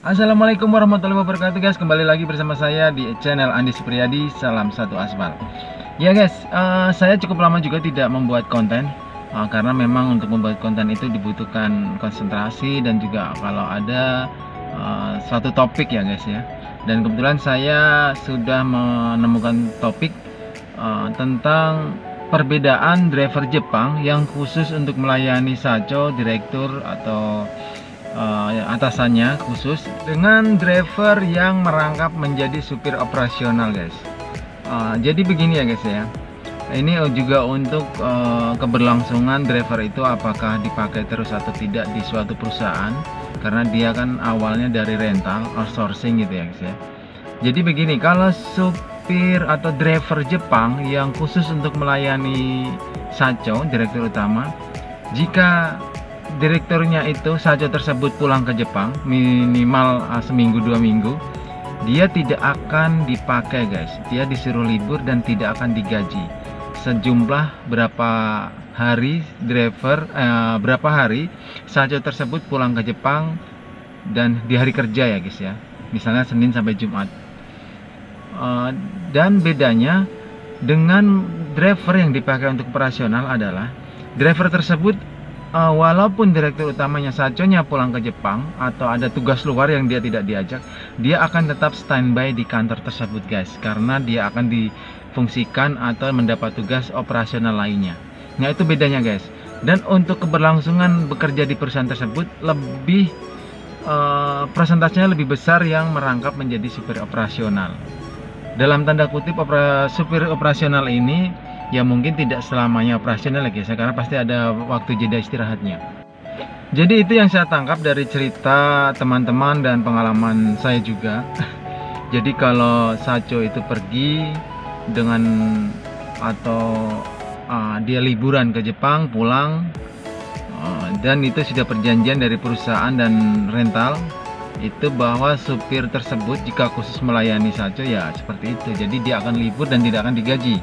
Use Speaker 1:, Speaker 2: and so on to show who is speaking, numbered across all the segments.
Speaker 1: Assalamualaikum warahmatullahi wabarakatuh guys. Kembali lagi bersama saya di channel Andi Supriyadi. Salam satu aspal. Ya guys, saya cukup lama juga tidak membuat konten, karena memang untuk membuat konten itu dibutuhkan konsentrasi dan juga kalau ada suatu topik ya guys ya. Dan kebetulan saya sudah menemukan topik tentang perbedaan driver Jepang yang khusus untuk melayani saco, direktur atau atasannya khusus dengan driver yang merangkap menjadi supir operasional guys. Jadi begini ya guys ya, ini juga untuk keberlangsungan driver itu apakah dipakai terus atau tidak di suatu perusahaan, karena dia kan awalnya dari rental outsourcing gitu ya guys ya. Jadi begini, kalau supir atau driver Jepang yang khusus untuk melayani saco, direktur utama, jika direkturnya itu saco tersebut pulang ke Jepang minimal seminggu 2 minggu, dia tidak akan dipakai guys, dia disuruh libur dan tidak akan digaji sejumlah berapa hari berapa hari saco tersebut pulang ke Jepang dan di hari kerja ya guys ya, misalnya Senin sampai Jumat. Dan bedanya dengan driver yang dipakai untuk operasional adalah driver tersebut walaupun direktur utamanya saconya pulang ke Jepang atau ada tugas luar yang dia tidak diajak, dia akan tetap standby di kantor tersebut guys, karena dia akan difungsikan atau mendapat tugas operasional lainnya. Nah itu bedanya guys. Dan untuk keberlangsungan bekerja di perusahaan tersebut lebih persentasenya lebih besar yang merangkap menjadi supir operasional. Dalam tanda kutip supir operasional ini ya mungkin tidak selamanya operasional lagi ya, karena pasti ada waktu jeda istirahatnya. Jadi itu yang saya tangkap dari cerita teman-teman dan pengalaman saya juga. Jadi kalau saco itu pergi dengan atau dia liburan ke Jepang pulang, dan itu sudah perjanjian dari perusahaan dan rental itu bahwa supir tersebut jika khusus melayani saco ya seperti itu. Jadi dia akan libur dan tidak akan digaji,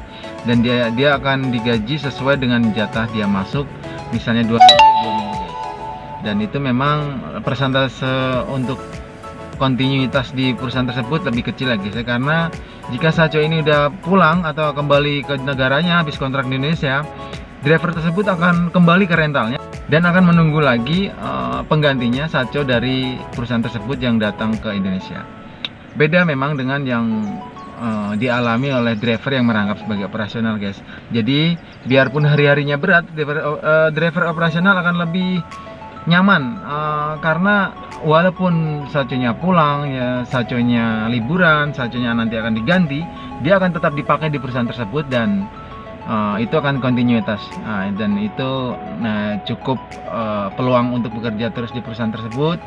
Speaker 1: dan dia akan digaji sesuai dengan jatah dia masuk, misalnya 2 minggu guys. Dan itu memang persentase untuk kontinuitas di perusahaan tersebut lebih kecil lagi ya, karena jika saco ini udah pulang atau kembali ke negaranya habis kontrak di Indonesia, driver tersebut akan kembali ke rentalnya dan akan menunggu lagi penggantinya saco dari perusahaan tersebut yang datang ke Indonesia. Beda memang dengan yang dialami oleh driver yang merangkap sebagai operasional guys. Jadi biarpun hari-harinya berat, driver operasional akan lebih nyaman, karena walaupun saconya pulang ya, saconya liburan, saconya nanti akan diganti, dia akan tetap dipakai di perusahaan tersebut dan itu akan kontinuitas, dan itu cukup peluang untuk bekerja terus di perusahaan tersebut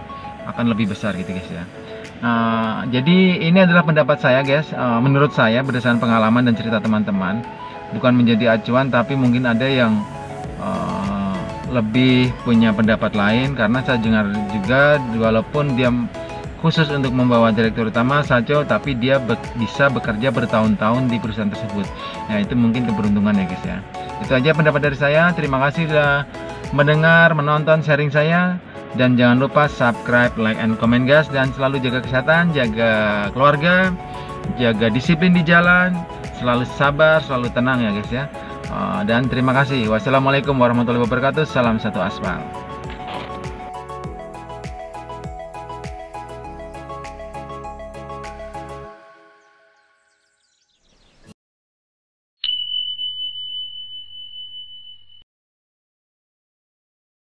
Speaker 1: akan lebih besar gitu guys ya. Jadi ini adalah pendapat saya guys, menurut saya berdasarkan pengalaman dan cerita teman-teman, bukan menjadi acuan tapi mungkin ada yang lebih punya pendapat lain, karena saya dengar juga walaupun dia khusus untuk membawa direktur utama saco, tapi dia bisa bekerja bertahun-tahun di perusahaan tersebut. Nah itu mungkin keberuntungan ya guys ya. Itu aja pendapat dari saya. Terima kasih sudah mendengar, menonton sharing saya, dan jangan lupa subscribe, like, and comment guys. Dan selalu jaga kesehatan, jaga keluarga, jaga disiplin di jalan, selalu sabar, selalu tenang ya guys ya. Dan terima kasih. Wassalamualaikum warahmatullahi wabarakatuh. Salam satu aspal.